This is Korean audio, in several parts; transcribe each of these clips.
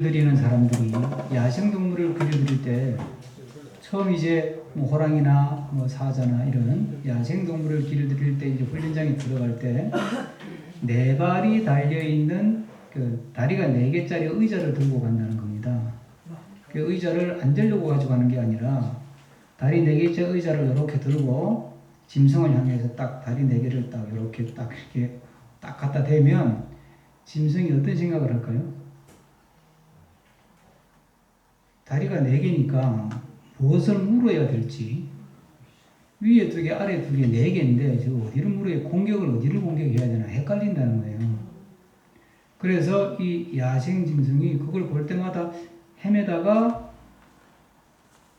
그리는 사람들이 야생동물을 그려드릴 때 처음 이제 뭐 호랑이나 뭐 사자나 이런 야생동물을 그려드릴 때 이제 훈련장에 들어갈 때 네 발이 달려 있는 그 다리가 4개짜리 의자를 들고 간다는 겁니다. 그 의자를 앉으려고 가지고 가는 게 아니라 다리 4개짜리 의자를 이렇게 들고 짐승을 향해서 딱 다리 4개를 딱 이렇게 딱 이렇게 딱 갖다 대면 짐승이 어떤 생각을 할까요? 다리가 4개니까 무엇을 물어야 될지 위에 2개 아래 2개 4개인데 저 어디를 물어야 공격을 어디를 공격해야 되나 헷갈린다는 거예요. 그래서 이 야생 짐승이 그걸 볼 때마다 헤매다가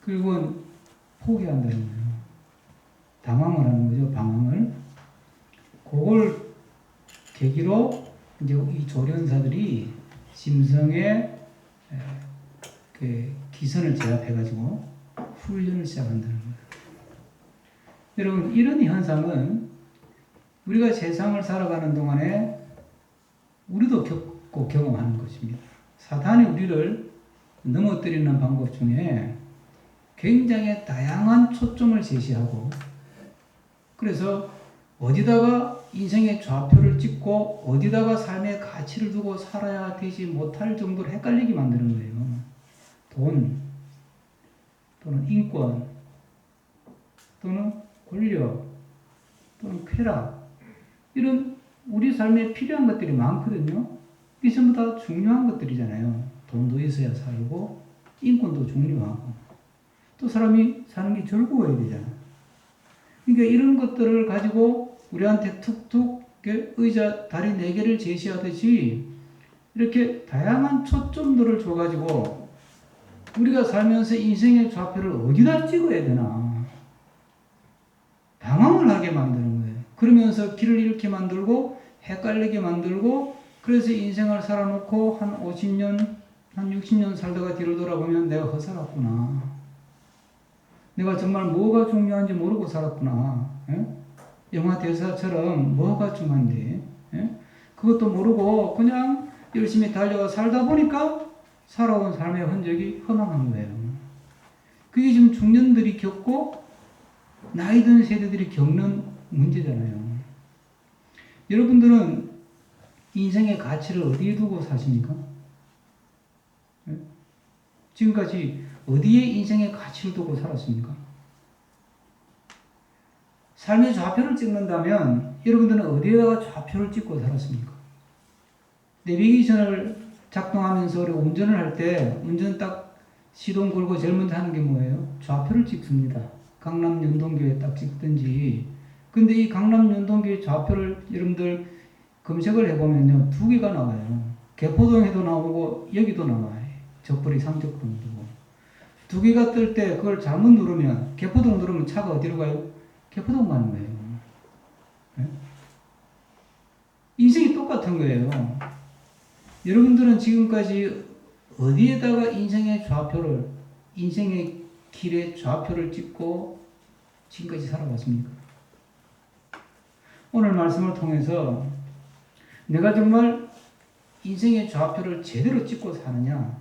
결국은 포기한다는 거예요. 당황을 하는 거죠. 방황을. 그걸 계기로 이제 이 조련사들이 짐승의 그 기선을 제압해가지고 훈련을 시작한다는 거예요. 여러분, 이런 현상은 우리가 세상을 살아가는 동안에 우리도 겪고 경험하는 것입니다. 사탄이 우리를 넘어뜨리는 방법 중에 굉장히 다양한 초점을 제시하고, 그래서 어디다가 인생의 좌표를 찍고 어디다가 삶의 가치를 두고 살아야 되지 못할 정도로 헷갈리게 만드는 거예요. 돈, 또는 인권, 또는 권력, 또는 쾌락, 이런 우리 삶에 필요한 것들이 많거든요. 이게 전부 다 중요한 것들이잖아요. 돈도 있어야 살고, 인권도 중요하고, 또 사람이 사는 게 즐거워야 되잖아. 그러니까 이런 것들을 가지고 우리한테 툭툭 의자 다리 4개를 제시하듯이 이렇게 다양한 초점들을 줘가지고 우리가 살면서 인생의 좌표를 어디다 찍어야 되나 당황을 하게 만드는 거예요. 그러면서 길을 잃게 만들고 헷갈리게 만들고, 그래서 인생을 살아놓고 한 50년, 한 60년 살다가 뒤를 돌아보면 내가 허살았구나. 내가 정말 뭐가 중요한지 모르고 살았구나. 예? 영화 대사처럼 뭐가 중요한데, 예? 그것도 모르고 그냥 열심히 달려가 살다 보니까 살아온 삶의 흔적이 허망한 거예요. 그게 지금 중년들이 겪고 나이 든 세대들이 겪는 문제잖아요. 여러분들은 인생의 가치를 어디에 두고 사십니까? 예? 지금까지 어디에 인생의 가치를 두고 살았습니까? 삶의 좌표를 찍는다면 여러분들은 어디에다가 좌표를 찍고 살았습니까? 내비게이션을 작동하면서 우리 운전을 할 때 운전 딱 시동 걸고 제일 먼저 하는 게 뭐예요? 좌표를 찍습니다. 강남 연동교에 딱 찍든지. 근데 이 강남 연동교의 좌표를 여러분들 검색을 해보면요, 2개가 나와요. 개포동에도 나오고 여기도 나와요. 적거리 상적동도. 2개가 뜰 때 그걸 잘못 누르면, 개포동 누르면 차가 어디로 가요? 개포동 가는 거예요. 네? 인생이 똑같은 거예요. 여러분들은 지금까지 어디에다가 인생의 좌표를, 인생의 길의 좌표를 찍고 지금까지 살아왔습니까? 오늘 말씀을 통해서 내가 정말 인생의 좌표를 제대로 찍고 사느냐,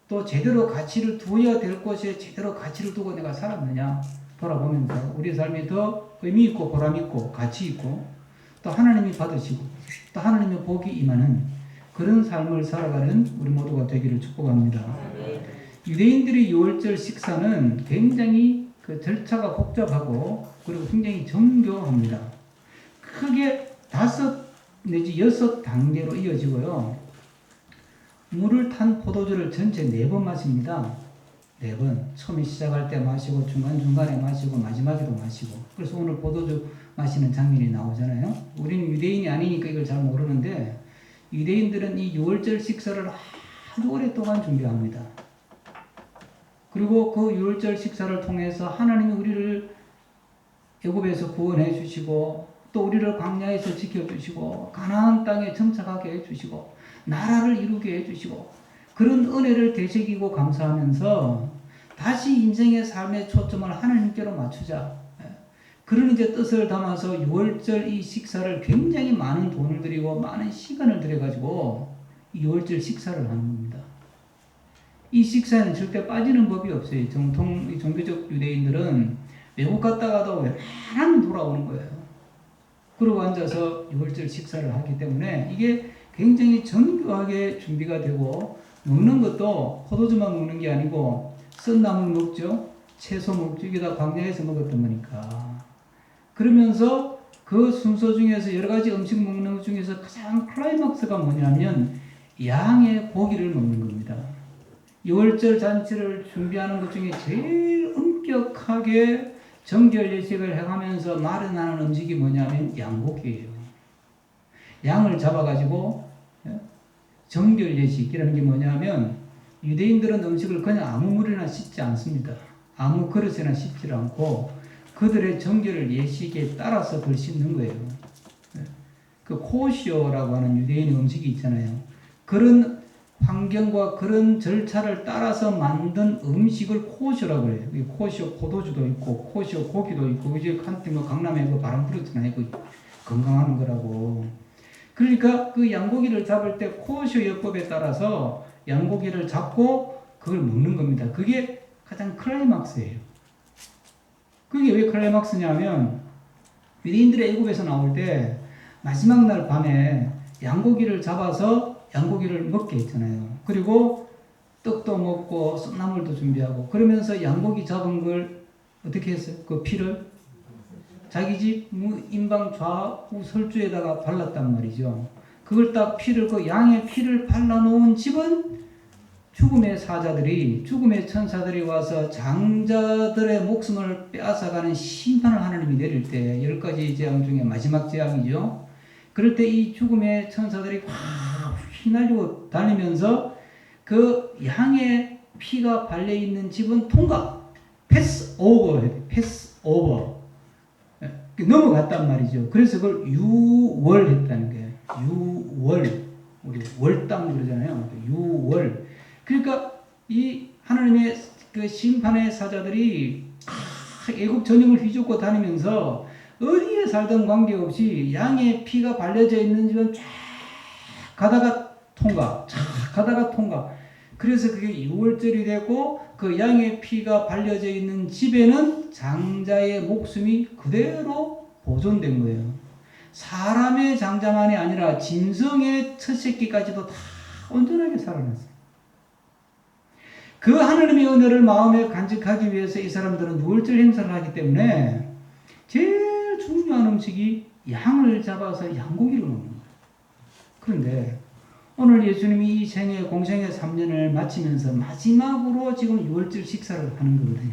또 제대로 가치를 두어야 될 곳에 제대로 가치를 두고 내가 살았느냐 돌아보면서 우리 삶이 더 의미 있고 보람 있고 가치 있고 또 하나님이 받으시고 또 하나님의 복이 임하는 그런 삶을 살아가는 우리 모두가 되기를 축복합니다. 유대인들의 6월절 식사는 굉장히 그 절차가 복잡하고 그리고 굉장히 정교합니다. 크게 5 내지 6단계로 이어지고요. 물을 탄 포도주를 전체 4번 마십니다. 4번. 처음에 시작할 때 마시고 중간중간에 마시고 마지막에도 마시고. 그래서 오늘 포도주 마시는 장면이 나오잖아요. 우리는 유대인이 아니니까 이걸 잘 모르는데 유대인들은 이 6월절 식사를 아주 오랫동안 준비합니다. 그리고 그 6월절 식사를 통해서 하나님이 우리를 애굽에서 구원해 주시고 또 우리를 광야에서 지켜주시고 가나안 땅에 정착하게 해주시고 나라를 이루게 해주시고 그런 은혜를 되새기고 감사하면서 다시 인생의 삶의 초점을 하나님께로 맞추자. 그런 이제 뜻을 담아서 6월절 이 식사를 굉장히 많은 돈을 들이고 많은 시간을 들여가지고 6월절 식사를 하는 겁니다. 이 식사에는 절대 빠지는 법이 없어요. 정통 종교적 유대인들은 외국 갔다가도 웬만하면 돌아오는 거예요. 그러고 앉아서 유월절 식사를 하기 때문에 이게 굉장히 정교하게 준비가 되고, 먹는 것도 포도주만 먹는 게 아니고 쓴 나물 먹죠. 채소 먹죠. 이게 다 광야에서 먹었던 거니까. 그러면서 그 순서 중에서 여러 가지 음식 먹는 것 중에서 가장 클라이막스가 뭐냐면 양의 고기를 먹는 겁니다. 유월절 잔치를 준비하는 것 중에 제일 엄격하게 정결 예식을 해가면서 마련하는 음식이 뭐냐면 양고기예요. 양을 잡아가지고 정결 예식이라는 게 뭐냐면, 유대인들은 음식을 그냥 아무 물이나 씻지 않습니다. 아무 그릇에나 씻지 않고 그들의 정결 예식에 따라서 그걸 씻는 거예요. 그 코시오라고 하는 유대인의 음식이 있잖아요. 그런 환경과 그런 절차를 따라서 만든 음식을 코시오라고 해요. 코시오 포도주도 있고 코시오 고기도 있고, 이제 한때 뭐 강남에 그 바람 불었잖아요. 그 건강하는 거라고. 그러니까 그 양고기를 잡을 때 코시오 예법에 따라서 양고기를 잡고 그걸 먹는 겁니다. 그게 가장 클라이막스예요. 그게 왜 클라이막스냐면, 유대인들의 애굽에서 나올 때 마지막 날 밤에 양고기를 잡아서 양고기를 먹게 했잖아요. 그리고 떡도 먹고 쏨나물도 준비하고, 그러면서 양고기 잡은 걸 어떻게 했어요? 그 피를 자기 집 임방 좌우 설주에다가 발랐단 말이죠. 그걸 딱 피를, 그 양의 피를 발라놓은 집은 죽음의 사자들이, 죽음의 천사들이 와서 장자들의 목숨을 빼앗아가는 심판을 하나님이 내릴 때, 10가지 재앙 중에 마지막 재앙이죠. 그럴 때 이 죽음의 천사들이 확 휘날리고 다니면서 그 양의 피가 발려있는 집은 통과, 패스 오버, 패스 오버, 넘어갔단 말이죠. 그래서 그걸 유월했다는 거예요. 유월, 우리 월당 그러잖아요. 유월. 그러니까 이 하나님의 그 심판의 사자들이 애굽 전역을 휘젓고 다니면서 어디에 살던 관계없이 양의 피가 발려져 있는 집은 쫙 가다가 통과, 쫙 가다가 통과. 그래서 그게 유월절이 되고, 그 양의 피가 발려져 있는 집에는 장자의 목숨이 그대로 보존된 거예요. 사람의 장자만이 아니라 짐승의 첫 새끼까지도 다 온전하게 살아났어요. 그 하나님의 은혜를 마음에 간직하기 위해서 이 사람들은 유월절 행사를 하기 때문에 제일 중요한 음식이 양을 잡아서 양고기를 먹는 거예요. 그런데 오늘 예수님이 이 생애 공생의 3년을 마치면서 마지막으로 지금 유월절 식사를 하는 거거든요.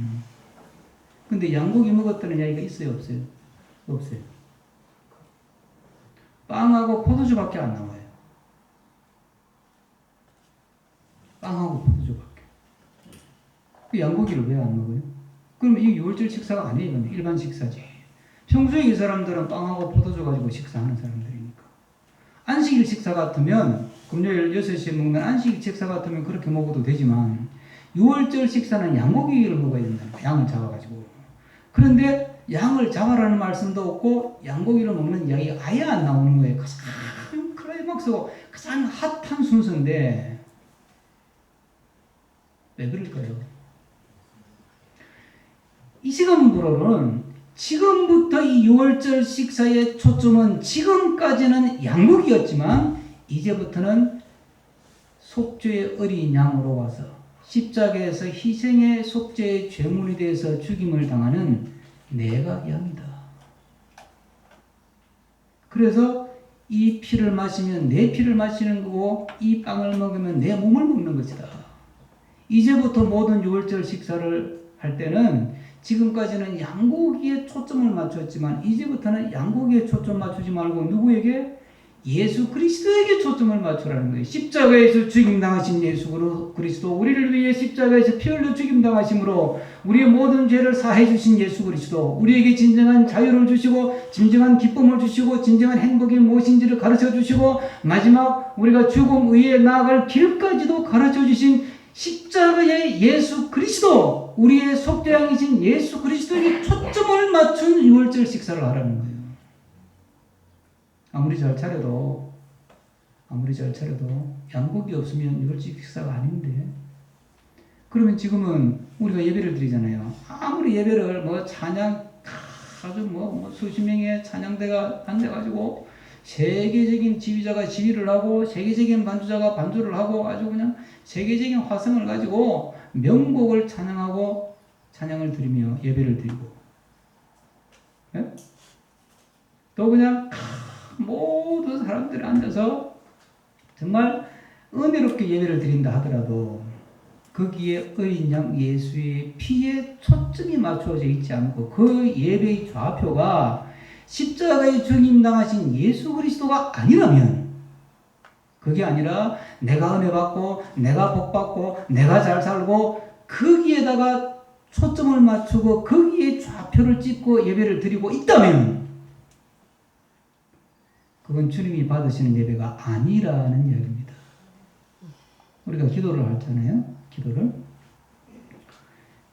근데 양고기 먹었다는 이야기가 있어요, 없어요? 없어요. 빵하고 포도주밖에 안 나와요. 빵하고 포도주밖에. 그 양고기를 왜 안 먹어요? 그럼 이 유월절 식사가 아니에요. 일반 식사지. 평소에 이 사람들은 빵하고 포도주 가지고 식사하는 사람들이니까. 안식일 식사 같으면, 금요일 6시에 먹는 안식일 식사 같으면 그렇게 먹어도 되지만, 유월절 식사는 양고기를 먹어야 된다는 거예요. 양을 잡아가지고. 그런데 양을 잡아라는 말씀도 없고 양고기를 먹는 이야기가 아예 안 나오는 거예요. 가장 클라이막스고 가장 핫한 순서인데 왜 그럴까요? 이 시간부로는 지금부터 이 유월절 식사의 초점은 지금까지는 양고기였지만 이제부터는 속죄의 어린 양으로 와서 십자가에서 희생의 속죄의 죄물이 되어서 죽임을 당하는 내가 양이다. 그래서 이 피를 마시면 내 피를 마시는 거고 이 빵을 먹으면 내 몸을 먹는 것이다. 이제부터 모든 유월절 식사를 할 때는 지금까지는 양고기에 초점을 맞췄지만 이제부터는 양고기에 초점 맞추지 말고 누구에게? 예수 그리스도에게 초점을 맞추라는 거예요. 십자가에서 죽임당하신 예수 그리스도, 우리를 위해 십자가에서 피 흘려 죽임당하심으로 우리의 모든 죄를 사해 주신 예수 그리스도, 우리에게 진정한 자유를 주시고 진정한 기쁨을 주시고 진정한 행복이 무엇인지를 가르쳐 주시고 마지막 우리가 죽음 위에 나아갈 길까지도 가르쳐 주신 십자가의 예수 그리스도, 우리의 속죄양이신 예수 그리스도에게 초점을 맞춘 유월절 식사를 하라는 거예요. 아무리 잘 차려도 양고기 없으면 유월절 식사가 아닌데, 그러면 지금은 우리가 예배를 드리잖아요. 아무리 예배를 뭐 찬양 아주 뭐 수십 명의 찬양대가 앉아가지고 세계적인 지휘자가 지휘를 하고 세계적인 반주자가 반주를 하고 아주 그냥 세계적인 화성을 가지고 명곡을 찬양하고 찬양을 드리며 예배를 드리고, 예? 또 그냥 모든 사람들이 앉아서 정말 은혜롭게 예배를 드린다 하더라도 거기에 어린 양 예수의 피에 초점이 맞추어져 있지 않고 그 예배의 좌표가 십자가에 죽임당하신 예수 그리스도가 아니라면, 그게 아니라 내가 은혜 받고 내가 복 받고 내가 잘 살고 거기에다가 초점을 맞추고 거기에 좌표를 찍고 예배를 드리고 있다면 그건 주님이 받으시는 예배가 아니라는 이야기입니다. 우리가 기도를 하잖아요.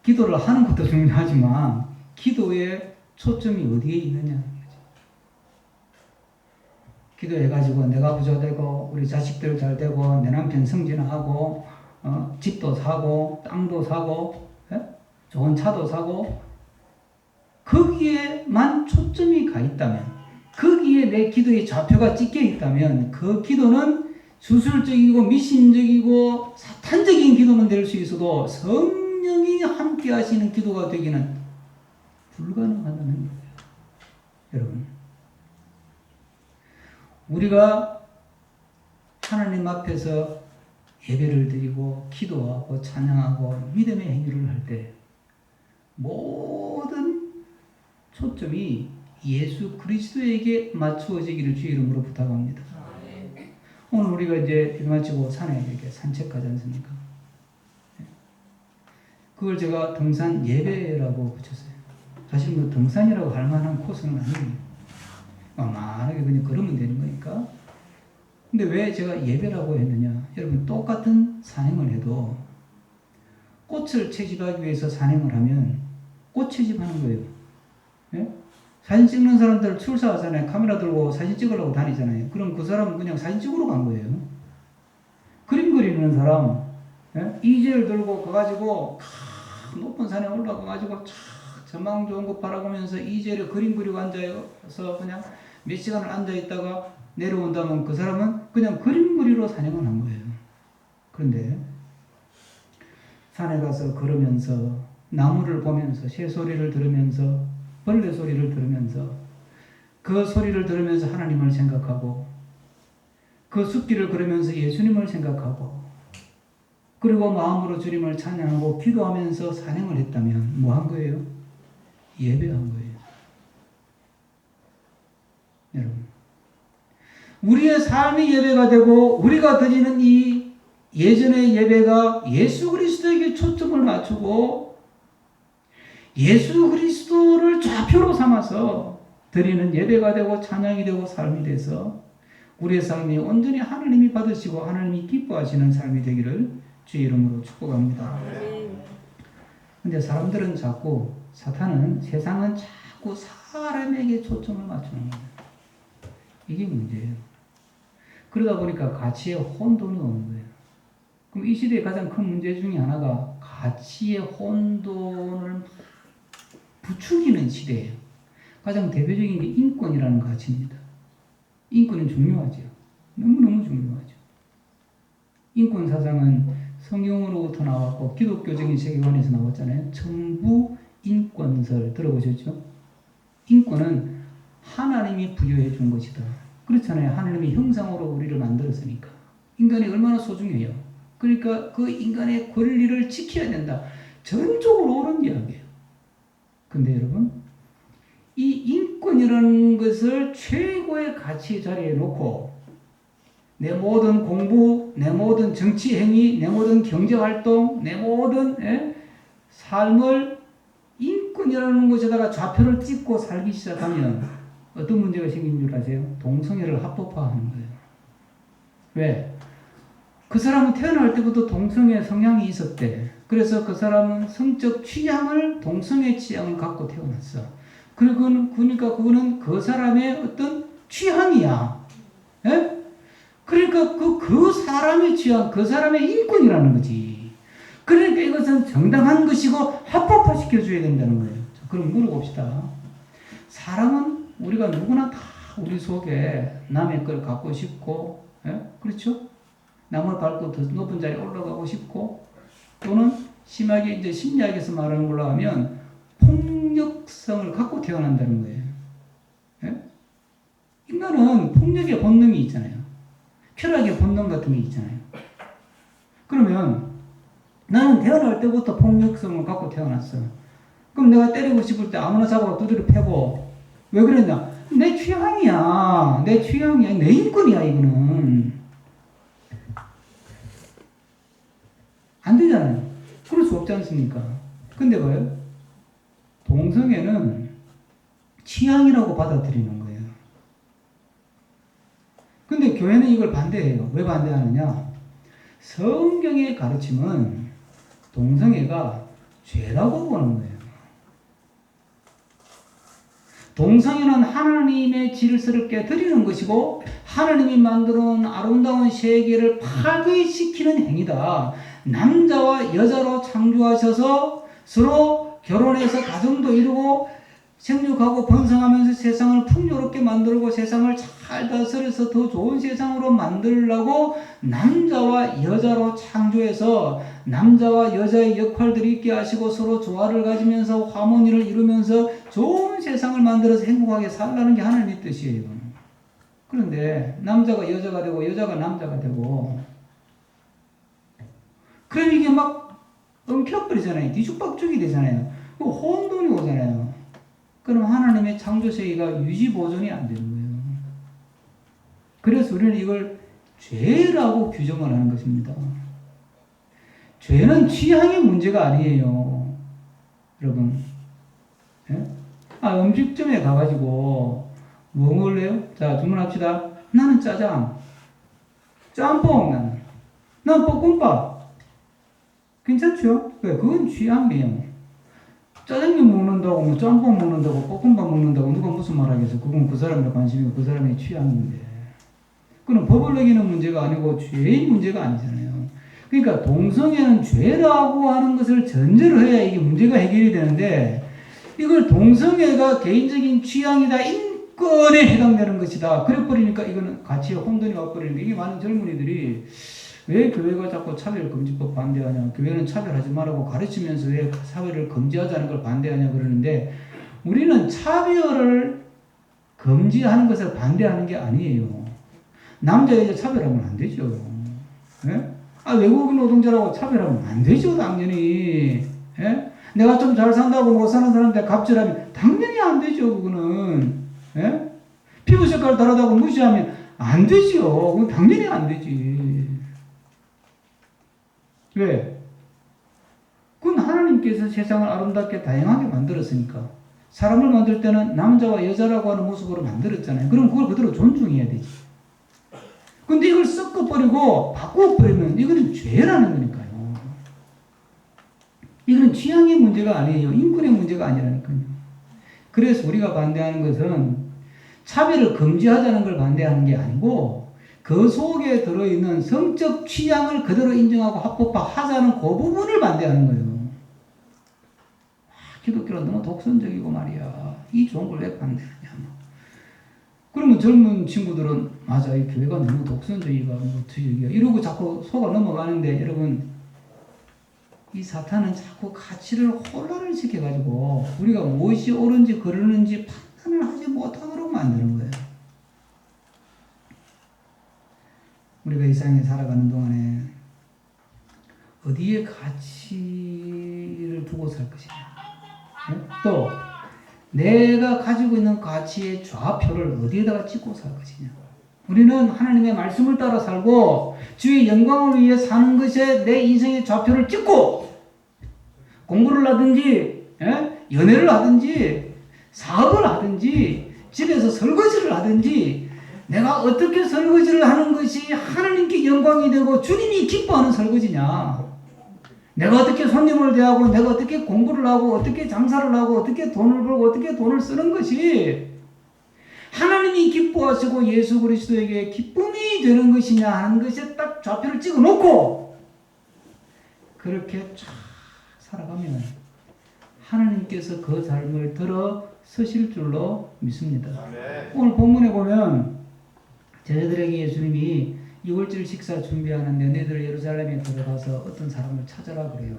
기도를 하는 것도 중요하지만 기도의 초점이 어디에 있느냐. 기도해가지고 내가 부자되고 우리 자식들 잘 되고 내 남편 승진하고 집도 사고 땅도 사고, 예? 좋은 차도 사고, 거기에만 초점이 가 있다면, 거기에 내 기도의 좌표가 찍혀 있다면 그 기도는 주술적이고 미신적이고 사탄적인 기도는 될 수 있어도 성령이 함께 하시는 기도가 되기는 불가능하다는 거예요. 여러분, 우리가 하나님 앞에서 예배를 드리고 기도하고 찬양하고 믿음의 행위를 할 때 모든 초점이 예수 그리스도에게 맞추어지기를 주의 이름으로 부탁합니다. 오늘 우리가 이제 일 마치고 산에 이렇게 산책하지 않습니까? 그걸 제가 등산 예배라고 붙였어요. 사실 뭐 등산이라고 할 만한 코스는 아니에요. 만만하게 그냥 걸으면 되는 거니까. 근데 왜 제가 예배라고 했느냐? 여러분, 똑같은 산행을 해도 꽃을 채집하기 위해서 산행을 하면 꽃 채집하는 거예요. 예? 사진 찍는 사람들 출사하잖아요. 카메라 들고 사진 찍으려고 다니잖아요. 그럼 그 사람은 그냥 사진 찍으러 간 거예요. 그림 그리는 사람, 예? 이젤 들고 가가지고 높은 산에 올라가가지고 전망 좋은 거 바라보면서 이젤에 그림 그리고 앉아서 그냥 몇 시간을 앉아있다가 내려온다면 그 사람은 그냥 그림 그리러 산행을 한 거예요. 그런데 산에 가서 걸으면서 나무를 보면서 새 소리를 들으면서 벌레 소리를 들으면서 그 소리를 들으면서 하나님을 생각하고 그 숲길을 걸으면서 예수님을 생각하고 그리고 마음으로 주님을 찬양하고 기도하면서 산행을 했다면 뭐 한 거예요? 예배한 거예요. 여러분, 우리의 삶이 예배가 되고 우리가 드리는 이 예전의 예배가 예수 그리스도에게 초점을 맞추고 예수 그리스도를 좌표로 삼아서 드리는 예배가 되고 찬양이 되고 삶이 돼서 우리의 삶이 온전히 하나님이 받으시고 하나님이 기뻐하시는 삶이 되기를 주의 이름으로 축복합니다. 근데 사람들은 자꾸, 사탄은, 세상은 자꾸 사람에게 초점을 맞추는 거예요. 이게 문제예요. 그러다 보니까 가치의 혼돈이 오는 거예요. 그럼 이 시대의 가장 큰 문제 중에 하나가 가치의 혼돈을 부추기는 시대예요. 가장 대표적인 게 인권이라는 가치입니다. 인권은 중요하죠. 너무너무 중요하죠. 인권 사상은 성경으로부터 나왔고 기독교적인 세계관에서 나왔잖아요. 천부 인권설 들어보셨죠? 인권은 하나님이 부여해 준 것이다. 그렇잖아요. 하나님이 형상으로 우리를 만들었으니까. 인간이 얼마나 소중해요. 그러니까 그 인간의 권리를 지켜야 된다. 전적으로 옳은 이야기예요. 근데 여러분, 이 인권이라는 것을 최고의 가치 자리에 놓고 내 모든 공부, 내 모든 정치 행위, 내 모든 경제 활동, 내 모든 삶을 인권이라는 것에다가 좌표를 찍고 살기 시작하면 어떤 문제가 생긴 줄 아세요? 동성애를 합법화하는 거예요. 왜? 그 사람은 태어날 때부터 동성애 성향이 있었대. 그래서 그 사람은 성적 취향을 동성애 취향을 갖고 태어났어. 그러니까 그거는 그 사람의 어떤 취향이야. 예? 그러니까 그 사람의 취향, 그 사람의 인권이라는 거지. 그러니까 이것은 정당한 것이고 합법화시켜줘야 된다는 거예요. 자, 그럼 물어봅시다. 사람은 우리가 누구나 다 우리 속에 남의 걸 갖고 싶고, 예? 그렇죠? 남을 밟고 더 높은 자리에 올라가고 싶고, 또는 심하게 이제 심리학에서 말하는 걸로 하면 폭력성을 갖고 태어난다는 거예요. 예? 인간은 폭력의 본능이 있잖아요. 쾌락의 본능 같은 게 있잖아요. 그러면 나는 태어날 때부터 폭력성을 갖고 태어났어. 그럼 내가 때리고 싶을 때 아무나 잡아가 두드려 패고, 왜 그랬냐? 내 취향이야. 내 취향이야. 내 인권이야, 이거는. 안 되잖아요. 그럴 수 없지 않습니까? 근데 뭐예요? 동성애는 취향이라고 받아들이는 거예요. 근데 교회는 이걸 반대해요. 왜 반대하느냐? 성경의 가르침은 동성애가 죄라고 보는 거예요. 동성애는 하나님의 질서를 깨뜨리는 것이고 하나님이 만들어놓은 아름다운 세계를 파괴시키는 행위다. 남자와 여자로 창조하셔서 서로 결혼해서 가정도 이루고 생육하고 번성하면서 세상을 풍요롭게 만들고 세상을 잘 다스려서 더 좋은 세상으로 만들려고 남자와 여자로 창조해서 남자와 여자의 역할들이 있게 하시고 서로 조화를 가지면서 화모니를 이루면서 좋은 세상을 만들어서 행복하게 살라는 게 하나님의 뜻이에요. 그런데 남자가 여자가 되고 여자가 남자가 되고 그럼 이게 막 엉켜버리잖아요. 뒤죽박죽이 되잖아요. 혼돈이 오잖아요. 그럼 하나님의 창조세계가 유지보존이 안 되는 거예요. 그래서 우리는 이걸 죄라고 규정을 하는 것입니다. 죄는 취향의 문제가 아니에요. 여러분. 예? 음식점에 가가지고 뭐 먹을래요? 자, 주문합시다. 나는 짜장. 짬뽕 나는. 난 볶음밥. 괜찮죠? 그건 취향이에요. 짜장면 먹는다고, 뭐 짬뽕 먹는다고, 볶음밥 먹는다고 누가 무슨 말 하겠어? 그건 그 사람의 관심이고 그 사람의 취향인데. 그건 법을 어기는 문제가 아니고 죄의 문제가 아니잖아요. 그러니까 동성애는 죄라고 하는 것을 전제로 해야 이게 문제가 해결이 되는데 이걸 동성애가 개인적인 취향이다, 인권에 해당되는 것이다. 그래버리니까 이거는 가치에 혼돈이 와버리는데 이게 많은 젊은이들이 왜 교회가 자꾸 차별금지법 반대하냐, 교회는 차별하지 말라고 가르치면서 왜 사회를 금지하자는 걸 반대하냐 그러는데 우리는 차별을 금지하는 것을 반대하는 게 아니에요. 남자 여자 차별하면 안 되죠. 예? 외국인 노동자라고 차별하면 안 되죠, 당연히. 예? 내가 좀 잘 산다고 못 사는 사람한테 갑질하면 당연히 안 되죠, 그거는. 예? 피부 색깔 다르다고 무시하면 안 되죠. 그건 당연히 안 되지. 왜? 그건 하나님께서 세상을 아름답게 다양하게 만들었으니까. 사람을 만들 때는 남자와 여자라고 하는 모습으로 만들었잖아요. 그럼 그걸 그대로 존중해야 되지. 근데 이걸 섞어버리고 바꿔버리면 이거는 죄라는 거니까요. 이거는 취향의 문제가 아니에요. 인권의 문제가 아니라니까요. 그래서 우리가 반대하는 것은 차별을 금지하자는 걸 반대하는 게 아니고 그 속에 들어있는 성적 취향을 그대로 인정하고 합법화하자는 그 부분을 반대하는 거예요. 기독교는 너무 독선적이고 말이야. 이 좋은 걸 왜 반대하냐. 그러면 젊은 친구들은 맞아, 이 교회가 너무 독선적이가 이러고 자꾸 속아 넘어가는데 여러분, 이 사탄은 자꾸 가치를 혼란을 시켜가지고 우리가 무엇이 옳은지 그르는지 판단을 하지 못하도록 만드는 거예요. 우리가 이 세상에 살아가는 동안에 어디에 가치를 두고 살 것이냐, 또 내가 가지고 있는 가치의 좌표를 어디에다가 찍고 살 것이냐. 우리는 하나님의 말씀을 따라 살고 주의 영광을 위해 사는 것에 내 인생의 좌표를 찍고 공부를 하든지 연애를 하든지 사업을 하든지 집에서 설거지를 하든지 내가 어떻게 설거지를 하는 것이 하나님께 영광이 되고 주님이 기뻐하는 설거지냐. 내가 어떻게 손님을 대하고 내가 어떻게 공부를 하고 어떻게 장사를 하고 어떻게 돈을 벌고 어떻게 돈을 쓰는 것이 하나님이 기뻐하시고 예수 그리스도에게 기쁨이 되는 것이냐 하는 것에 딱 좌표를 찍어 놓고 그렇게 쫙 살아가면 하나님께서 그 삶을 들어 서실 줄로 믿습니다. 오늘 본문에 보면 제자들에게 예수님이 유월절 식사 준비하는데 너희들 예루살렘에 들어가서 어떤 사람을 찾아라 그래요.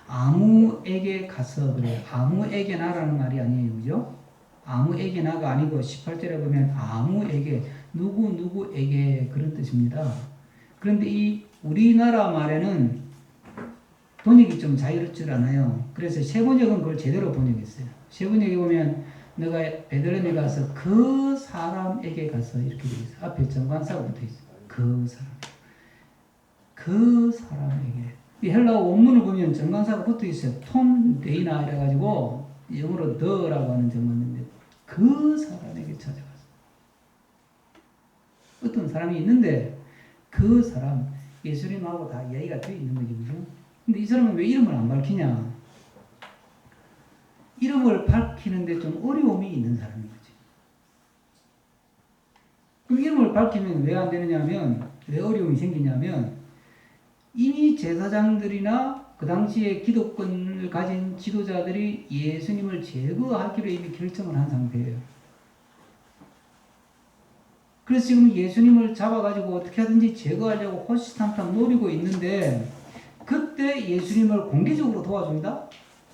아무에게 가서 그래요. 아무에게나라는 말이 아니에요. 그죠? 아무에게나가 아니고 18절에 보면 아무에게 누구에게 그런 뜻입니다. 그런데 이 우리나라 말에는 번역이 좀 자유롭지 않아요. 그래서 세번역은 그걸 제대로 번역했어요. 세번역에 보면 너가 베들레헴에 가서 그 사람에게 가서 이렇게 되어 있어요. 앞에 정관사가 붙어 있어요. 그 사람에게. 이 헬라어 원문을 보면 정관사가 붙어 있어요. 톰 데이나 이래가지고 영어로 더라고 하는 정문인데 그 사람에게 찾아가서 어떤 사람이 있는데 그 사람 예수님하고 다 이야기가 되어 있는 거죠. 그죠? 근데 이 사람은 왜 이름을 안 밝히냐? 이름을 밝히는데 좀 어려움이 있는 사람인 거지. 그럼 이름을 밝히면 왜 안 되느냐면, 왜 어려움이 생기냐면, 이미 제사장들이나 그 당시에 기독권을 가진 지도자들이 예수님을 제거하기로 이미 결정을 한 상태예요. 그래서 지금 예수님을 잡아가지고 어떻게 하든지 제거하려고 호시탐탐 노리고 있는데, 그때 예수님을 공개적으로 도와준다?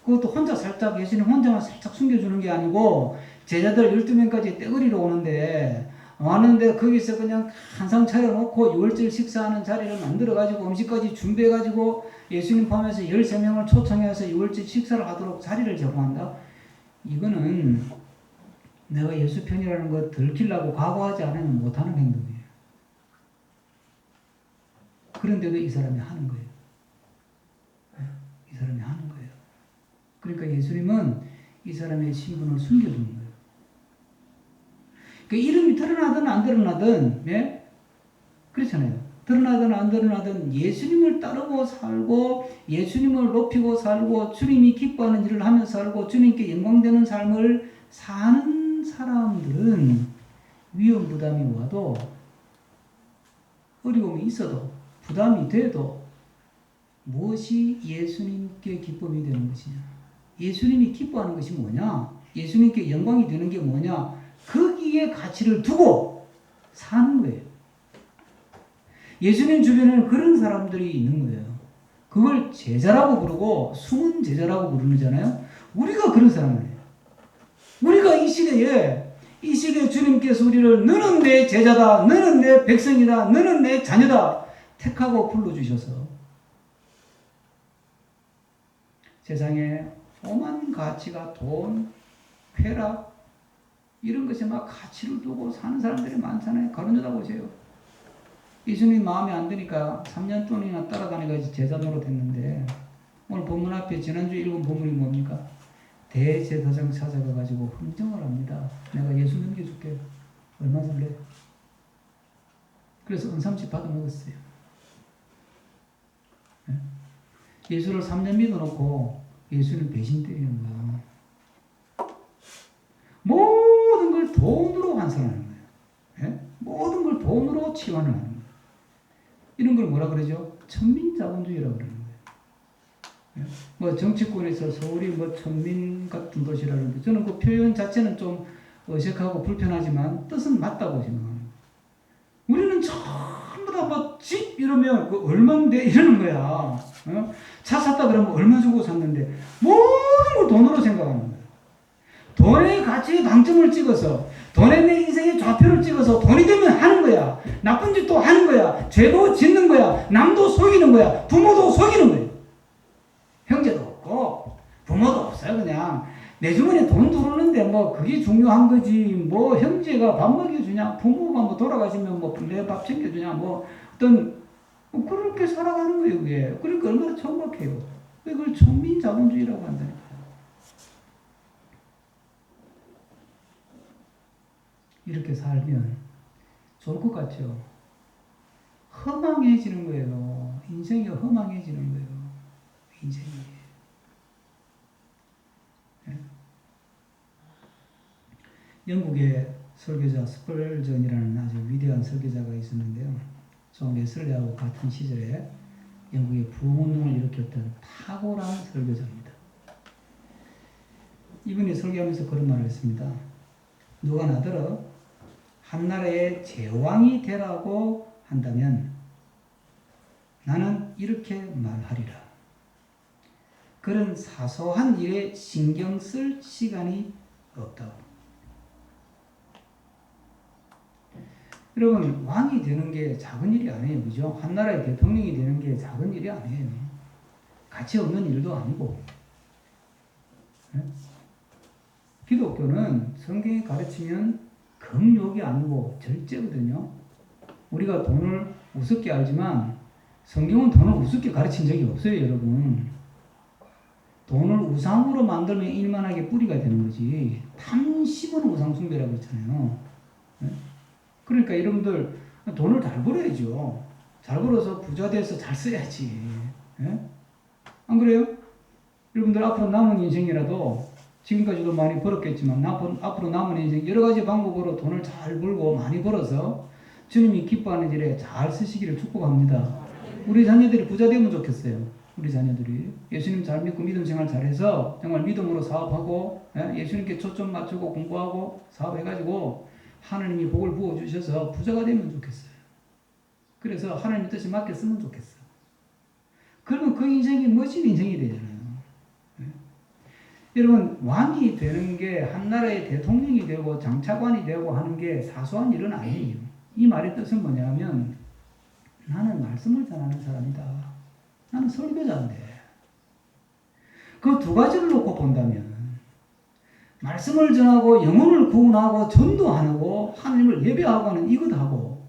그것도 혼자 살짝, 예수님 혼자만 살짝 숨겨주는 게 아니고, 제자들 12명까지 떼거리로 오는데, 왔는데 거기서 그냥 한상 차려놓고 유월절 식사하는 자리를 만들어가지고 음식까지 준비해가지고 예수님 포함해서 13명을 초청해서 유월절 식사를 하도록 자리를 제공한다? 이거는 내가 예수 편이라는 거 들키려고 각오하지 않으면 못하는 행동이에요. 그런데도 이 사람이 하는 거예요. 이 사람이 하는 거예요. 그러니까 예수님은 이 사람의 신분을 숨겨두는 거예요. 그 이름이 드러나든 안 드러나든, 예? 그렇잖아요. 드러나든 안 드러나든 예수님을 따르고 살고, 예수님을 높이고 살고, 주님이 기뻐하는 일을 하며 살고, 주님께 영광되는 삶을 사는 사람들은 위험 부담이 와도, 어려움이 있어도, 부담이 돼도, 무엇이 예수님께 기쁨이 되는 것이냐? 예수님이 기뻐하는 것이 뭐냐? 예수님께 영광이 되는 게 뭐냐? 거기에 가치를 두고 사는 거예요. 예수님 주변에는 그런 사람들이 있는 거예요. 그걸 제자라고 부르고 숨은 제자라고 부르잖아요. 우리가 그런 사람이에요. 우리가 이 시대에 주님께서 우리를 너는 내 제자다, 너는 내 백성이다, 너는 내 자녀다 택하고 불러주셔서 세상에 오만 가치가 돈, 쾌락 이런 것에 막 가치를 두고 사는 사람들이 많잖아요. 가론유다 보세요. 예수님 마음에 안 드니까 3년 동안이나 따라다니면서 제자 노릇했는데 오늘 본문 앞에 지난주 읽은 본문이 뭡니까? 대제사장 찾아가가지고 흥정을 합니다. 내가 예수 넘겨줄게. 얼마 줄래? 그래서 은삼치 받아 먹었어요. 예수를 3년 믿어놓고 예수는 배신 때리는 거야. 모든 걸 돈으로 환산하는 거예요. 예? 모든 걸 돈으로 치환을 하는 거예요. 이런 걸 뭐라 그러죠? 천민자본주의라고 그러는 거예요. 예? 뭐 정치권에서 서울이 뭐 천민 같은 도시라는데 저는 그 표현 자체는 좀 어색하고 불편하지만 뜻은 맞다고 생각합니다. 우리는 전부 다 뭐 집 이러면 그 얼마인데 이러는 거야. 어? 차 샀다 그러면 얼마 주고 샀는데 모든 걸 돈으로 생각하는 거야. 돈의 가치에 방점을 찍어서 돈에 내 인생의 좌표를 찍어서 돈이 되면 하는 거야. 나쁜 짓도 하는 거야. 죄도 짓는 거야. 남도 속이는 거야. 부모도 속이는 거야. 형제도 없고 부모도 없어요. 그냥 내 주머니에 돈 들어오는데 뭐 그게 중요한 거지. 뭐 형제가 밥 먹여주냐, 부모가 뭐 돌아가시면 뭐 내 밥 챙겨주냐, 뭐 어떤 뭐 그렇게 살아가는 거예요. 그게. 그러니까 얼마나 천박해요. 그걸 천민자본주의라고 한다니까. 이렇게 살면 좋을 것 같죠? 허망해지는 거예요. 인생이 허망해지는 거예요. 인생이. 네? 영국의 설교자 스펄전이라는 아주 위대한 설교자가 있었는데요. 존 웨슬리하고 같은 시절에 영국의 부흥운동을 일으켰던 탁월한 설교자입니다. 이분이 설교하면서 그런 말을 했습니다. 누가 나더러 한 나라의 제왕이 되라고 한다면 나는 이렇게 말하리라. 그런 사소한 일에 신경 쓸 시간이 없다고. 여러분, 왕이 되는 게 작은 일이 아니에요. 그죠? 한 나라의 대통령이 되는 게 작은 일이 아니에요. 가치 없는 일도 아니고. 네? 기독교는 성경이 가르치면 금욕이 아니고 절제거든요. 우리가 돈을 우습게 알지만 성경은 돈을 우습게 가르친 적이 없어요, 여러분. 돈을 우상으로 만들면 일만하게 뿌리가 되는 거지. 탐심은 우상숭배라고 했잖아요. 네? 그러니까 여러분들 돈을 잘 벌어야죠. 잘 벌어서 부자 돼서 잘 써야지. 네? 안 그래요? 여러분들 앞으로 남은 인생이라도 지금까지도 많이 벌었겠지만 앞으로 남은 인생 여러 가지 방법으로 돈을 잘 벌고 많이 벌어서 주님이 기뻐하는 일에 잘 쓰시기를 축복합니다. 우리 자녀들이 부자 되면 좋겠어요. 우리 자녀들이 예수님 잘 믿고 믿음 생활 잘해서 정말 믿음으로 사업하고 예수님께 초점 맞추고 공부하고 사업해가지고 하나님이 복을 부어주셔서 부자가 되면 좋겠어요. 그래서 하나님의 뜻에 맞게 쓰면 좋겠어요. 그러면 그 인생이 멋진 인생이 되잖아요. 여러분, 왕이 되는 게 한 나라의 대통령이 되고 장차관이 되고 하는 게 사소한 일은 아니에요. 이 말의 뜻은 뭐냐면 나는 말씀을 전하는 사람이다. 나는 설교자인데. 그 두 가지를 놓고 본다면 말씀을 전하고 영혼을 구원하고 전도하고 하나님을 예배하고 하는 이것하고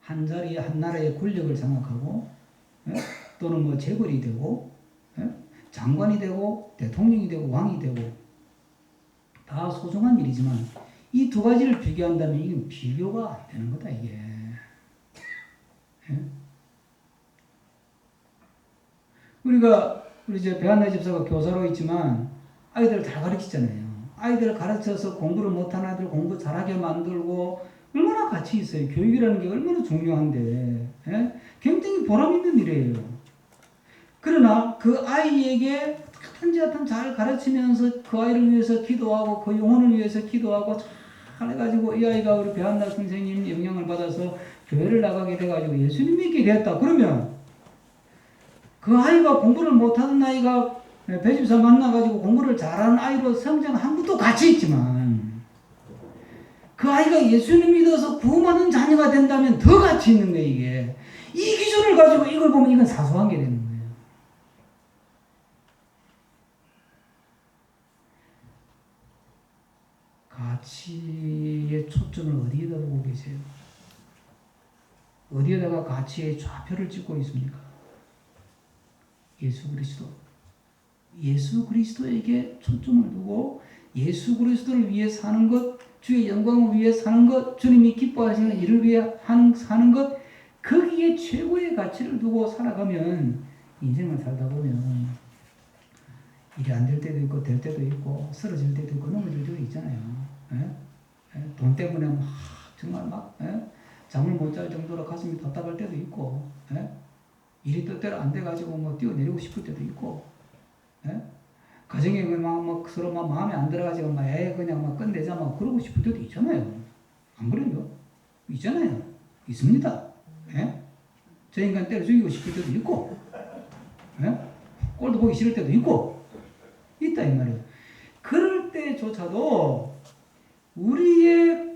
한 자리에 한 나라의 권력을 장악하고 또는 뭐 재벌이 되고 장관이 되고 대통령이 되고 왕이 되고 다 소중한 일이지만 이 두 가지를 비교한다면 이건 비교가 안 되는 거다 이게. 우리 이제 배한나 집사가 교사로 있지만 아이들을 잘 가르치잖아요. 아이들을 가르쳐서 공부를 못하는 아이들 공부 잘하게 만들고 얼마나 가치 있어요. 교육이라는 게 얼마나 중요한데 굉장히 보람 있는 일이에요. 그러나 그 아이에게 하여튼 잘 가르치면서 그 아이를 위해서 기도하고 그 영혼을 위해서 기도하고 잘 해가지고 이 아이가 우리 배한나 선생님 영향을 받아서 교회를 나가게 돼가지고 예수님 믿게 됐다. 그러면 그 아이가 공부를 못하는 아이가 배집사 만나가지고 공부를 잘하는 아이로 성장한 것도 가치 있지만 그 아이가 예수님 믿어서 구원받는 자녀가 된다면 더 가치 있는 거예요 이게. 이 기준을 가지고 이걸 보면 이건 사소한 게 되는 거예요. 가치의 초점을 어디에다 두고 계세요? 어디에다가 가치의 좌표를 찍고 있습니까? 예수 그리스도. 예수 그리스도에게 초점을 두고 예수 그리스도를 위해 사는 것, 주의 영광을 위해 사는 것, 주님이 기뻐하시는 일을 위해 사는 것, 거기에 최고의 가치를 두고 살아가면 인생을 살다 보면 일이 안 될 때도 있고 될 때도 있고 쓰러질 때도 있고 넘어질 때도 있잖아요. 돈 때문에 막 정말 막 잠을 못 잘 정도로 가슴이 답답할 때도 있고 일이 뜻대로 안 돼가지고 뭐 뛰어내리고 싶을 때도 있고 가정에 막 서로 막 마음에 안 들어가지고 막 그냥 막 끝내자 막 그러고 싶을 때도 있잖아요. 안 그래요? 있잖아요. 있습니다. 저 인간 때려 죽이고 싶을 때도 있고 꼴도 보기 싫을 때도 있고 있다 이 말이에요. 그럴 때조차도 우리의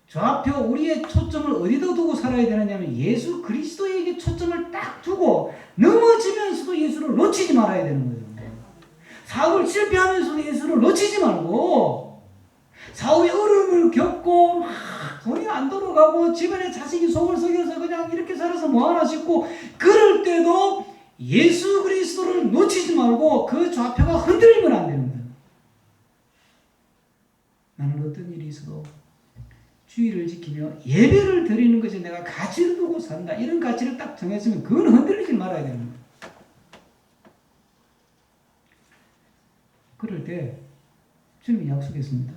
좌표, 우리의 초점을 어디다 두고 살아야 되느냐면 예수 그리스도에게 초점을 딱 두고 넘어지면서도 예수를 놓치지 말아야 되는 거예요. 사업을 실패하면서도 예수를 놓치지 말고 사업의 어려움을 겪고 막 돈이 안 돌아가고 집안에 자식이 속을 썩여서 그냥 이렇게 살아서 뭐하나 싶고 그럴 때도 예수 그리스도를 놓치지 말고 그 좌표가 흔들리면 안 되는 거예요. 나는 어떤 일이 있어도 주의를 지키며 예배를 드리는 것이 내가 가치를 두고 산다. 이런 가치를 딱 정했으면 그건 흔들리지 말아야 되는 거예요. 그럴 때 주님이 약속했습니다.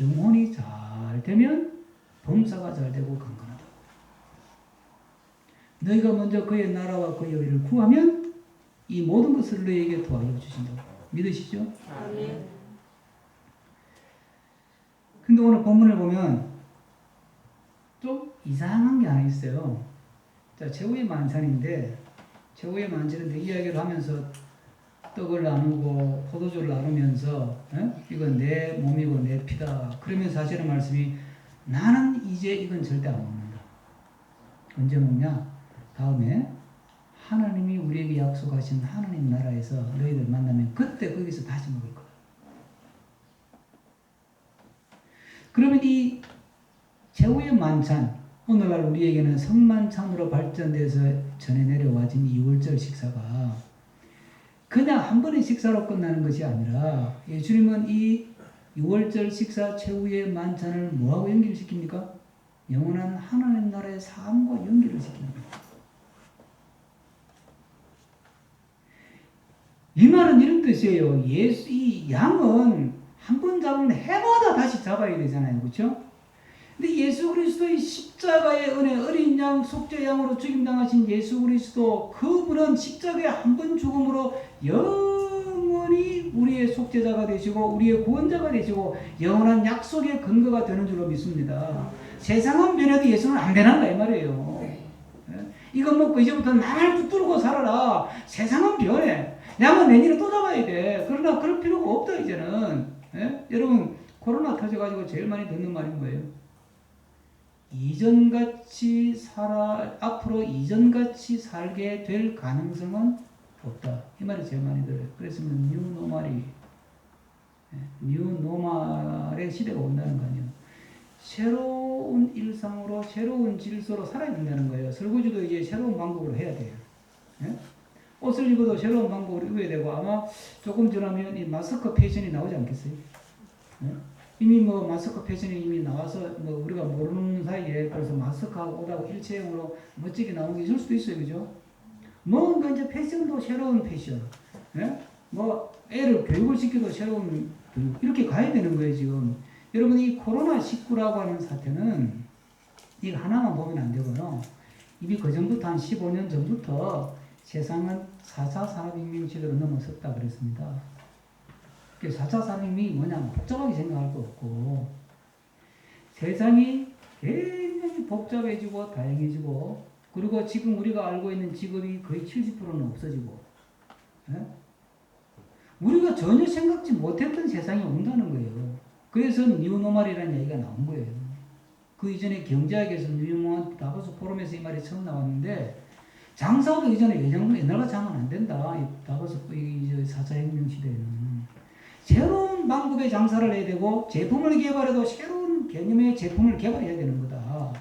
영혼이 잘 되면 범사가 잘 되고 강건하다. 너희가 먼저 그의 나라와 그의 의를 구하면 이 모든 것을 너희에게 더하여 주신다고. 믿으시죠? 아멘. 근데 오늘 본문을 보면 좀 이상한 게 하나 있어요. 자, 최후의 만찬인데, 최후의 만찬인데 이야기를 하면서 떡을 나누고 포도주를 나누면서 이건 내 몸이고 내 피다. 그러면서 하시는 말씀이 나는 이제 이건 절대 안 먹는다. 언제 먹냐? 다음에 하나님이 우리에게 약속하신 하나님 나라에서 너희들 만나면 그때 거기서 다시 먹을 거다. 그러면 이 최후의 만찬, 오늘날 우리에게는 성만찬으로 발전돼서 전해 내려와진 이 유월절 식사가 그냥 한 번의 식사로 끝나는 것이 아니라 예수님은 이 유월절 식사 최후의 만찬을 뭐하고 연결시킵니까? 영원한 하나님 나라의 삶과 연결을 시킵니다. 이 말은 이런 뜻이에요. 이 양은 한 번 잡으면 해마다 다시 잡아야 되잖아요. 그렇죠? 근데 예수 그리스도의 십자가의 은혜, 어린 양, 속죄 양으로 죽임당하신 예수 그리스도, 그분은 십자가의 한 번 죽음으로 영원히 우리의 속죄자가 되시고 우리의 구원자가 되시고 영원한 약속의 근거가 되는 줄로 믿습니다. 세상은 변해도 예수는 안 변한다 이 말이에요. 이거 먹고 이제부터는 나를 붙들고 살아라. 세상은 변해. 양은 내년에 또 잡아야 돼. 그러나 그럴 필요가 없다 이제는. 여러분 코로나 터져가지고 제일 많이 듣는 말인 거예요. 앞으로 이전같이 살게 될 가능성은 없다. 이 말이 제일 많이 들어요. 그래서 뉴노말의 시대가 온다는 거 아니에요. 새로운 일상으로, 새로운 질서로 살아야 된다는 거예요. 설거지도 이제 새로운 방법으로 해야 돼요. 옷을 입어도 새로운 방법으로 입어야 되고, 아마 조금 지나면 이 마스크 패션이 나오지 않겠어요? 이미 마스크 패션이 이미 나와서 우리가 모르는 사이에 벌써 마스크하고 옷하고 일체형으로 멋지게 나오는 게 있을 수도 있어요. 그죠? 뭔가 이제 패션도 새로운 패션. 애를 교육을 시켜도 새로운 교육. 이렇게 가야 되는 거예요, 지금. 여러분, 이 코로나19라고 하는 사태는 이거 하나만 보면 안 되고요. 이미 그 전부터 한 15년 전부터 세상은 4차 산업혁명 시대로 넘어섰다 그랬습니다. 4차 산업혁명이 뭐냐면 복잡하게 생각할 거 없고 세상이 굉장히 복잡해지고 다양해지고 그리고 지금 우리가 알고 있는 직업이 거의 70%는 없어지고 우리가 전혀 생각지 못했던 세상이 온다는 거예요. 그래서 뉴노멀이라는 얘기가 나온 거예요. 그 이전에 경제학에서 뉴노멀 다보스 포럼에서 이 말이 처음 나왔는데 장사도 이전에 옛날같이 하면 안 된다. 다보스 4차 혁명 시대에는 새로운 방법의 장사를 해야 되고 제품을 개발해도 새로운 개념의 제품을 개발해야 되는 거다.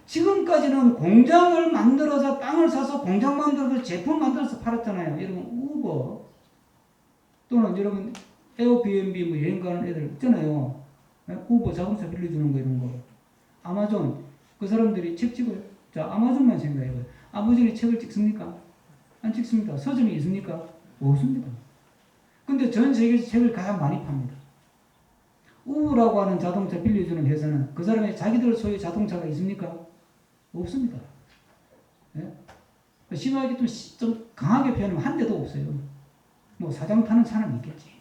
지금까지는 공장을 만들어서 땅을 사서 공장 만들어서 제품 만들어서 팔았잖아요. 여러분 우버 또는 여러분 에어비앤비 여행 가는 애들 있잖아요. 우버 자동차 빌려주는 거 이런 거. 아마존 그 사람들이 책 찍어요. 자 아마존만 생각해봐요. 아마존이 책을 찍습니까? 안 찍습니다. 서점이 있습니까? 없습니다. 근데 전 세계에서 책을 가장 많이 팝니다. 우버라고 하는 자동차 빌려주는 회사는 그 사람의 자기들 소유 자동차가 있습니까? 없습니다. 심하게 좀 강하게 표현하면 한 대도 없어요. 사장 타는 차는 있겠지.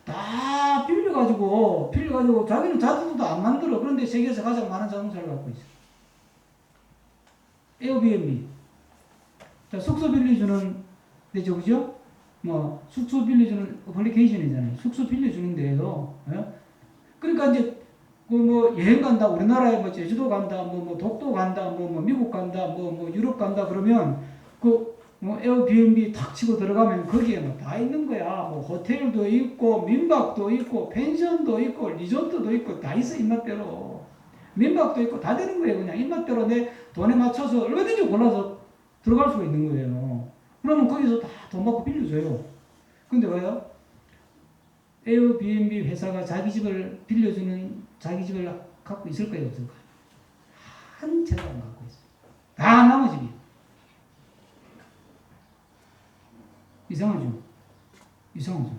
다 빌려가지고 자기는 자동차도 안 만들어. 그런데 세계에서 가장 많은 자동차를 갖고 있어. 에어비앤비. 자, 숙소 빌려주는 데죠, 그죠? 숙소 빌려주는 어플리케이션이잖아요. 숙소 빌려주는데요. 그러니까 이제 여행 간다, 우리나라에 제주도 간다, 독도 간다, 미국 간다, 유럽 간다 그러면 에어비앤비 탁 치고 들어가면 거기에 다 있는 거야. 호텔도 있고 민박도 있고 펜션도 있고 리조트도 있고 다 있어 입맛대로. 민박도 있고 다 되는 거예요. 그냥 입맛대로 내 돈에 맞춰서 얼마든지 골라서 들어갈 수가 있는 거예요. 그러면 거기서 다 돈 받고 빌려줘요. 근데 왜요? 에어비앤비 회사가 자기 집을 빌려주는 자기 집을 갖고 있을 거예요, 없을 거예요? 한 채도 안 갖고 있어요. 다 남의 집이에요. 이상하죠? 이상하죠?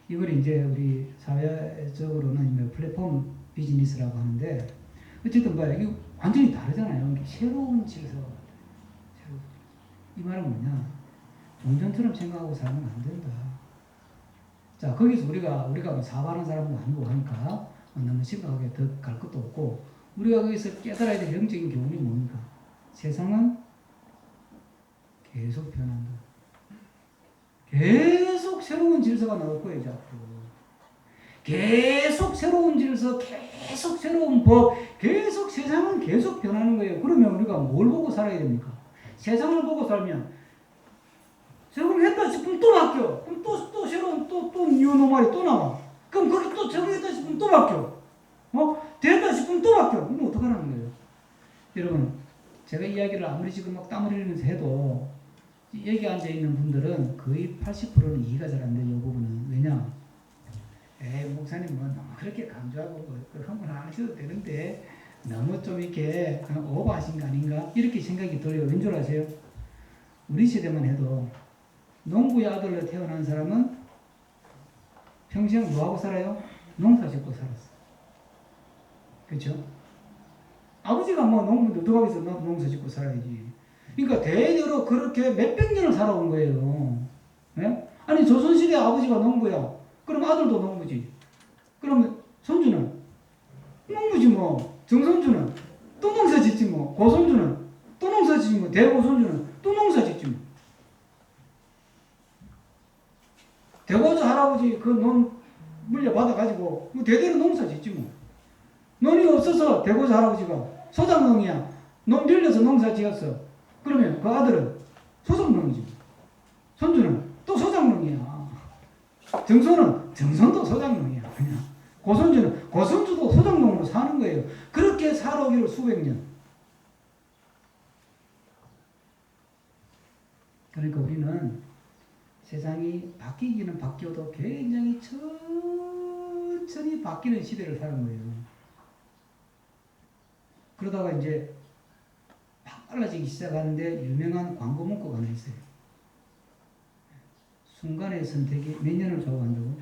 이걸 이제 우리 사회적으로는 플랫폼 비즈니스라고 하는데 어쨌든 뭐야, 이게 완전히 다르잖아요. 이게 새로운 질서가 새로운. 이 말은 뭐냐? 종전처럼 생각하고 살면 안 된다. 자, 거기서 우리가 뭐 사업하는 사람도 아니고 하니까 너무 심각하게 더 갈 것도 없고, 우리가 거기서 깨달아야 될 영적인 교훈이 뭡니까? 세상은 계속 변한다. 계속 새로운 질서가 나올 거예요, 이제 앞으로. 계속 새로운 질서, 계속 새로운 법, 계속 세상은 계속 변하는 거예요. 그러면 우리가 뭘 보고 살아야 됩니까? 세상을 보고 살면, 적응했다 싶으면 또 바뀌어. 그럼 또 새로운, 또 뉴노멀이 또 나와. 그럼 거기 또 적응했다 싶으면 또 바뀌어. 됐다 싶으면 또 바뀌어. 그럼 어떡하라는 거예요? 여러분, 제가 이야기를 아무리 지금 막 땀 흘리면서 해도, 여기 앉아있는 분들은 거의 80%는 이해가 잘 안 돼요, 이 부분은. 왜냐? 목사님 뭐 너무 그렇게 강조하고 그 흥분 안 하셔도 되는데 너무 좀 이렇게 오버하신 거 아닌가? 이렇게 생각이 들어요. 왠 줄 아세요? 우리 세대만 해도 농부의 아들로 태어난 사람은 평생 뭐하고 살아요? 농사 짓고 살았어. 그렇죠? 아버지가 뭐 농부 누더가면서 나도 농사 짓고 살아야지. 그러니까 대대로 그렇게 몇백 년을 살아온 거예요. 네? 아니 조선시대 아버지가 농부야. 그럼 아들도 농부지. 그러면 손주는 농부지 뭐. 정손주는 또 농사 짓지 뭐. 고손주는 또 농사 짓지 뭐. 대고손주는 또 농사 짓지 뭐. 대고조 할아버지 그 논 물려받아가지고 뭐 대대로 농사 짓지 뭐. 논이 없어서 대고조 할아버지가 소작농이야. 논 빌려서 농사 지었어. 그러면 그 아들은 소작농이지. 손주는 또 소작농이야. 정손도 소작농이야. 그냥 고손주도 소작농으로 사는 거예요. 그렇게 살아오기를 수백 년. 그러니까 우리는 세상이 바뀌기는 바뀌어도 굉장히 천천히 바뀌는 시대를 사는 거예요. 그러다가 이제 막 빨라지기 시작하는데 유명한 광고 문구가 하나 있어요. 순간의 선택이 몇 년을 좌우한다고?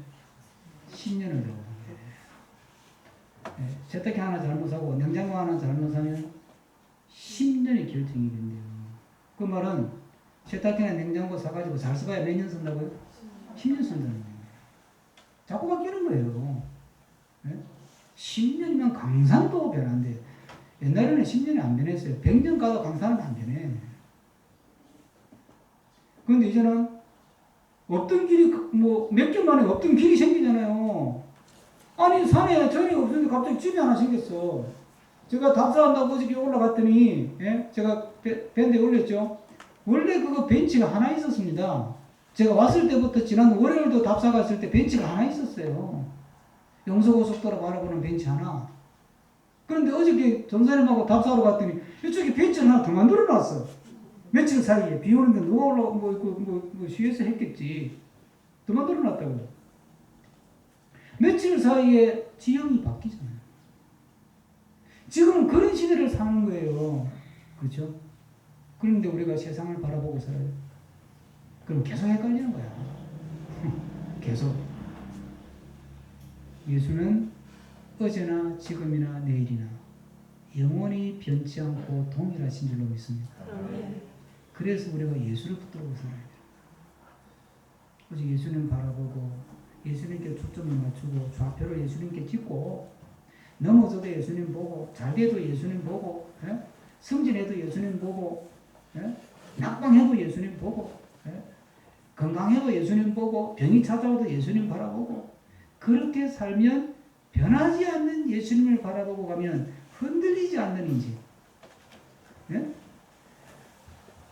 10년을 좌우한다. 세탁기 하나 잘못하고 냉장고 하나 잘못하면 10년이 결정이 된대요. 그 말은 세탁기나 냉장고 사가지고 잘 써봐야 몇 년 쓴다고요? 10년 쓴다는 거예요. 자꾸 바뀌는 거예요. 10년이면 강산도 변한대. 옛날에는 10년이 안 변했어요. 100년 가도 강산은 안 변해. 그런데 이제는 없던 길이 뭐 몇 개 만에 없던 길이 생기잖아요. 아니 산에 전이 없는데 갑자기 집이 하나 생겼어. 제가 답사한다고 어저께 올라갔더니 제가 밴드에 올렸죠. 원래 그거 벤치가 하나 있었습니다. 제가 왔을 때부터 지난 월요일도 답사 갔을 때 벤치가 하나 있었어요. 영서고속도로 바라보는 벤치 하나. 그런데 어저께 전사님하고 답사하러 갔더니 이쪽에 벤치를 하나 더 만들어놨어. 며칠 사이에 비 오는데 누가 올라오고 뭐 쉬어서 했겠지. 더 만들어놨다고. 며칠 사이에 지형이 바뀌잖아요. 지금은 그런 시대를 사는 거예요. 그렇죠? 그런데 우리가 세상을 바라보고 살아요. 그럼 계속 헷갈리는 거야. 계속. 예수는 어제나 지금이나 내일이나 영원히 변치 않고 동일하신 줄로 믿습니다. 그래서 우리가 예수를 붙들고 살아야 돼요. 오직 예수님 바라보고 예수님께 초점을 맞추고 좌표를 예수님께 찍고 넘어져도 예수님 보고 잘돼도 예수님 보고 승진해도 예수님 보고 낙방해도 예수님 보고 건강해도 예수님 보고 병이 찾아와도 예수님 바라보고 그렇게 살면 변하지 않는 예수님을 바라보고 가면 흔들리지 않는 인생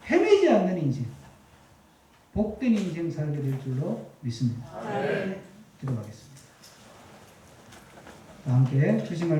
헤매지 않는 인생 복된 인생 살게 될 줄로 믿습니다. 기도하겠습니다. 함께 주신 말